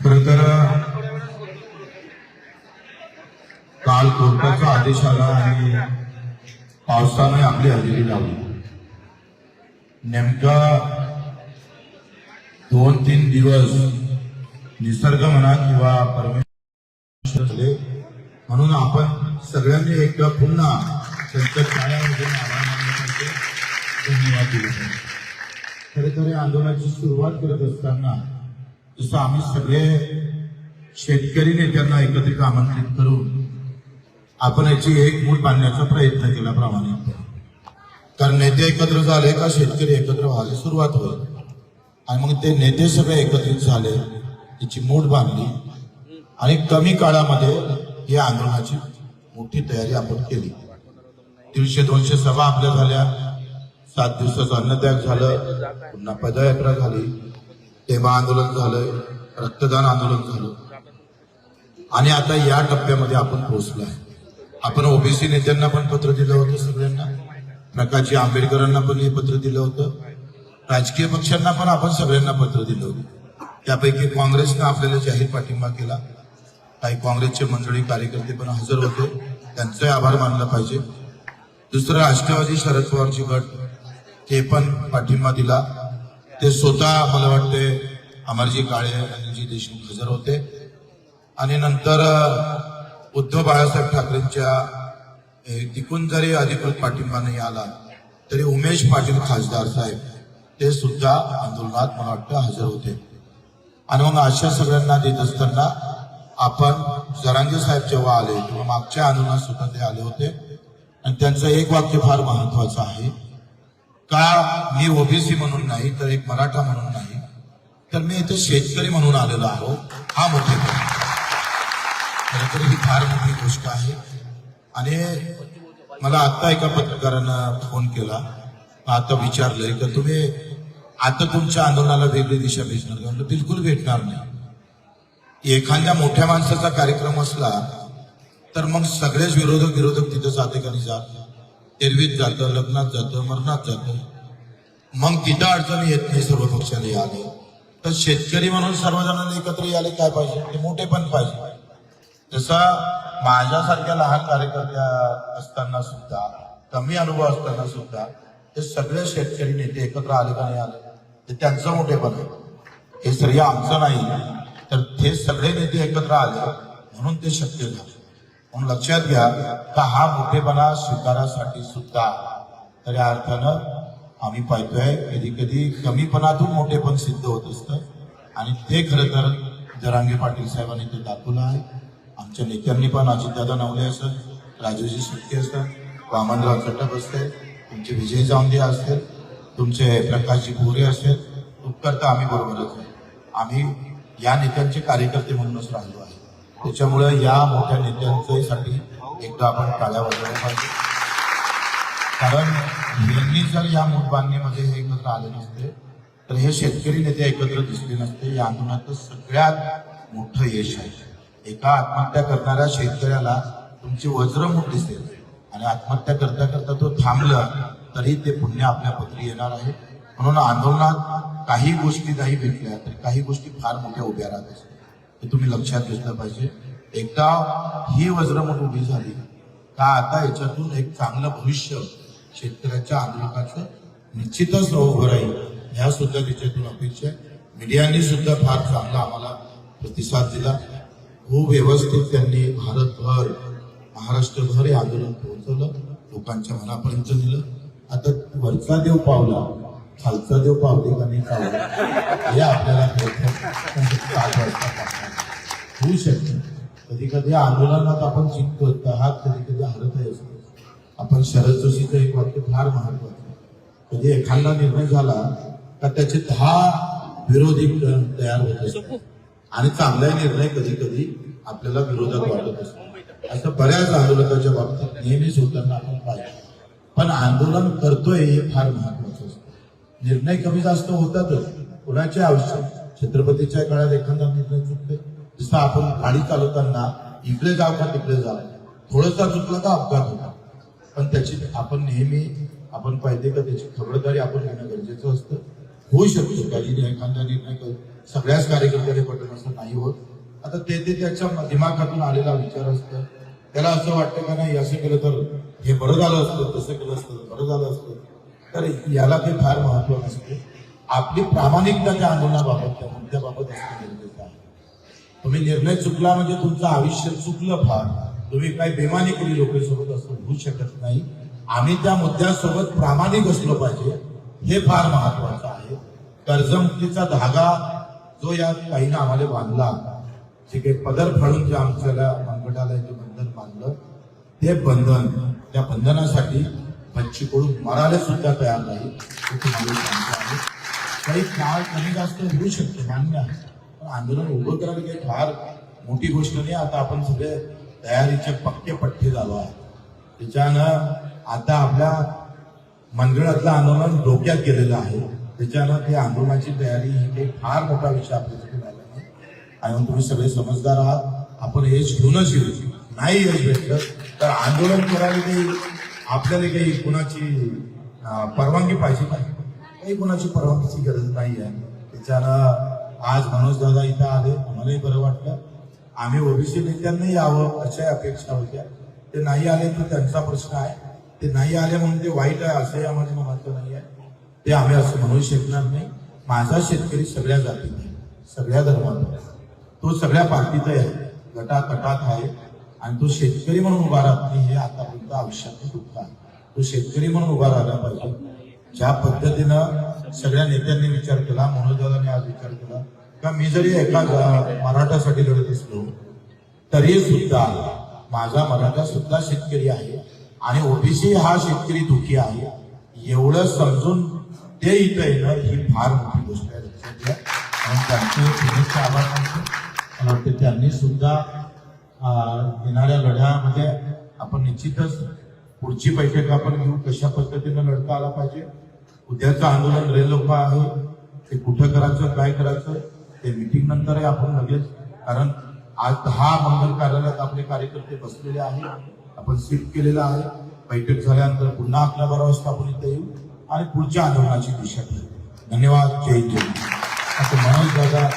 खरं तर काल कोर्टाचा आदेश आला आणि पावसाने आपली हजेरी लावली. नेमका 2-3 दिवस निसर्ग म्हणा किंवा परमेश्वर झाले म्हणून आपण सगळ्यांनी एकदा पुन्हा त्यांच्या छायामध्ये आभार मानण्यासाठी धन्यवाद दिले. खरे तर या आंदोलनाची सुरुवात करत असताना जसं आम्ही सगळे शेतकरी नेत्यांना एकत्रित आमंत्रित करून आपण याची एक मूठ बांधण्याचा प्रयत्न केला प्रामाणिकपणे. कारण नेते एकत्र झाले का शेतकरी एकत्र व्हायला सुरुवात होईल आणि मग ते नेते सगळे एकत्रित झाले, त्याची मूठ बांधली आणि कमी काळामध्ये या आंदोलनाची मोठी तयारी आपण केली. 150-200 सभा आपल्या झाल्या, 7 दिवसाचं अन्नत्याग झालं, पुन्हा पदयात्रा झाली, तेव्हा आंदोलन झालं, रक्तदान आंदोलन झालं आणि आता या टप्प्यामध्ये आपण पोहोचलो आहे. आपण ओबीसी नेत्यांना पण पत्र दिलं होतं, सगळ्यांना, प्रकाशजी आंबेडकरांना पण हे पत्र दिलं होतं, राजकीय पक्षांना पण आपण सगळ्यांना पत्र दिलं होतं. त्यापैकी काँग्रेसनं आपल्याला जाहीर पाठिंबा केला. काही काँग्रेसचे मंडळी कार्यकर्ते पण हजर होते, त्यांचे आभार मानलं पाहिजे. दुसरं राष्ट्रवादी शरद पवारची गट ते पण पाठिंबा दिला. ते स्वतः मला वाटते अमरजी काळे आणि जी देशमुख हजर होते. आणि नंतर उद्धव बाळासाहेब ठाकरेंच्या तिकून जरी अधिकृत पाठिंबा नाही आला तरी उमेश पाटील खासदार साहेब ते सुद्धा आंदोलनात मला वाटतं हजर होते. आणि मग अशा सगळ्यांना देत असताना आपण जरांगे साहेब जेव्हा आले तेव्हा मागच्या आंदोलनात सुद्धा ते आले होते आणि त्यांचं एक वाक्य फार महत्वाचं आहे का, मी ओबीसी म्हणून नाही तर एक मराठा म्हणून नाही तर मी इथे शेतकरी म्हणून आलेलो आहो. हा मोठे खरं तर ही फार मोठी गोष्ट आहे. आणि मला आता एका पत्रकारानं फोन केला, आता विचारलंय की तुम्ही आता तुमच्या आंदोलनाला वेगळी दिशा भेटणार का? म्हणजे बिलकुल भेटणार नाही. एखाद्या मोठ्या माणसाचा कार्यक्रम असला तर मग सगळेच विरोधक तिथं जाते का नाही जात, एरवीत जातं, लग्नात जातं, मरणात जातं, मग तिथं अडचणी येत नाही. सर्व पक्षाने आले तर शेतकरी म्हणून सर्वजणांनी एकत्र आले काय पाहिजे, ते मोठे पण पाहिजे. तसं माझ्यासारख्या लहान कार्यकर्त्या असताना सुद्धा, कमी अनुभव असताना सुद्धा ते सगळे शेतकरी नेते एकत्र आले का नाही आले ते त्यांचं मोठेपण आहे. हे श्रेय आमचं नाही तर ते सगळे नेते एकत्र आले म्हणून ते शक्य झाले. म्हणून लक्षात घ्या का हा मोठेपणा स्वीकारासाठी सुद्धा खऱ्या अर्थानं आम्ही पाहतोय कधी कधी कमीपणातून मोठेपण सिद्ध होत असतं आणि ते खरं तर जरांगे पाटील साहेबांनी ते दाखवलं आहे. आमच्या नेत्यांनी पण अजितदादा नवले असेल, राजूजी सुटके असेल, वामनराव चटप असतील, तुमचे विजय जावंदे असतील, तुमचे प्रकाशजी भोरे असेल, उत्कर्ता आम्ही बरोबरच आहे. आम्ही या नेत्यांचे कार्यकर्ते म्हणूनच राहिलो आहे. त्याच्यामुळे या मोठ्या नेत्यांसाठी एकदा आपण टाळ्या वाजवल्या पाहिजे. कारण यांनी जर या मूठ बांधणीमध्ये हे एकत्र आले नसते तर हे शेतकरी नेते एकत्र दिसले नसते. या आंदोलनाचं सगळ्यात मोठं यश आहे. एका आत्महत्या करणाऱ्या शेतकऱ्याला तुमची वज्रमुठ दिसेल आणि आत्महत्या करता करता तो थांबला तरी ते पुण्य आपल्या पत्री येणार आहे. म्हणून आंदोलनात काही गोष्टी नाही भेटल्या तरी काही गोष्टी फार मोठ्या उभ्या राहत असतात. हे तुम्ही लक्षात घेतलं पाहिजे. एकदा ही वज्रमुठ उभी झाली का आता याच्यातून एक चांगलं भविष्य शेतकऱ्याच्या आंदोलनाचं निश्चितच उभं राहील. ह्या सुद्धा त्याच्यातून अपेक्षा आहे. मीडियाने सुद्धा फार चांगला आम्हाला प्रतिसाद दिला. खूप व्यवस्थित त्यांनी भारतभर महाराष्ट्रभर हे आंदोलन पोहोचवलं, लोकांच्या मनापर्यंत दिलं. आता वरचा देव पावला, खालचा देव पावले का नाही पावला हे आपल्याला होऊ शकतं. कधी कधी आंदोलनात आपण जिंकतो तर हा कधी कधी हरतही असतो. आपण शरद जोशीचं एक वाक्य फार महत्वाचं, कधी एखादा निर्णय झाला का त्याचे 10 विरोधी तयार होत असतात आणि चांगला निर्णय कधी कधी आपल्याला विरोधात वाटत असतो. असं बऱ्याच आंदोलकाच्या बाबतीत नेहमीच होताना आपण पाहिजे. पण आंदोलन करतोय हे फार महत्वाचं असतं. निर्णय कमी जास्त होतातच कोणाच्या आयुष्यात. छत्रपतीच्या काळात एखादा निर्णय चुकतोय, जसं आपण गाडी चालवताना इकडे जाव का तिकडे जाव, थोडंसा चुकलं का अपघात होता. पण त्याची आपण नेहमी आपण पाहिजे का त्याची खबरदारी आपण घेणं गरजेचं असतं. होऊ शकतो. काही एखादा निर्णय सगळ्याच कार्यकर्त्याने पटत असं नाही होत. आता ते त्याच्या दिमागातून आलेला विचार असतं. त्याला असं वाटतं का नाही असं केलं तर हे बरं झालं असतं, तसं केलं असतं बरं झालं असतं. तर याला ते फार महत्व नसते. आपली प्रामाणिकता त्या आंदोलनाबाबत त्या मुद्द्याबाबत असणं गरजेचं आहे. तुम्ही निर्णय चुकला म्हणजे तुमचं आयुष्य चुकलं फार. तुम्ही काही बेमानी केली लोकांसोबत असं होऊ शकत नाही. आम्ही त्या मुद्द्यासोबत प्रामाणिक असलो पाहिजे हे फार महत्वाचं आहे. कर्जमुक्तीचा धागा जो या ताईनं आम्हाला बांधला, जे काही पदर फाडून जे आमच्याला मनगटाला जे बंधन बांधलं, ते बंधन त्या बंधनासाठी बच्ची कडू मरायला सुद्धा तयार नाही हे तुम्हाला सांगतो आहे. काही काळ कमी जास्त होऊ शकते मान्य आहे, पण आंदोलन उभं करायला काही फार मोठी गोष्ट नाही. आता आपण सगळे तयारीचे पक्के पट्टे झालो आहे. त्याच्यानं आता आपल्या मनगटातलं आंदोलन डोक्यात गेलेलं आहे. त्याच्यानं ते आंदोलनाची तयारी ही काही फार मोठा विषय आपल्यासाठी राहिला नाही. आणि तुम्ही सगळे समजदार आहात. आपण यश घेऊनच येऊ. नाही यश भेटलं तर आंदोलन करायला काही आपल्याला काही कुणाची परवानगी पाहिजे काही कुणाची परवानगीची गरज नाही आहे. त्याच्यानं आज मनोज दादा इथं आले, आम्हालाही बरं वाटलं. आम्ही ओबीसी नेत्यांनाही यावं अशा अपेक्षा होत्या. ते नाही आले तर त्यांचा प्रश्न आहे. ते नाही आले म्हणून ते वाईट आहे असंही आम्हाला म्हणायचं नाही आहे. ते आम्ही असं म्हणू शकणार नाही. माझा शेतकरी सगळ्या जातीत आहे, सगळ्या धर्मात आहे, तो सगळ्या पार्टीत आहे, गटातटात आहे. आणि तो शेतकरी म्हणून उभा राहत नाही हे आतापर्यंत आयुष्यात दुःख आहे. तो शेतकरी म्हणून उभा राहिला पाहिजे. ज्या पद्धतीनं सगळ्या नेत्यांनी विचार केला, मनोजदादांनी आज विचार केला का मी जरी एका मराठासाठी लढत असलो तरी सुद्धा माझा मराठा सुद्धा शेतकरी आहे आणि ओबीसी हा शेतकरी दुखी आहे, एवढं समजून ते इथं येणं ही फार मोठी गोष्ट आहे. लक्षात घ्या. आणि त्यांचे शुभेच्छा आभार मानतो. मला वाटतं त्यांनी सुद्धा येणाऱ्या लढ्यामध्ये आपण निश्चितच पुढची बैठक आपण घेऊ, कशा पद्धतीनं लढता आला पाहिजे. उद्याचं आंदोलन रेलोपा आहे, ते कुठं करायचं काय करायचं ते मीटिंग नंतर आपण लगेच, कारण आज 10 मंगल कार्यालयात आपले कार्यकर्ते बसलेले आहेत. आपण सीट केलेलं आहे. बैठक झाल्यानंतर पुन्हा 11-12 वाजता आपण इथे येऊ आणि पुढच्या आंदोलनाची दिशा ठरवू. धन्यवाद. जय जय. आता मनोज दादा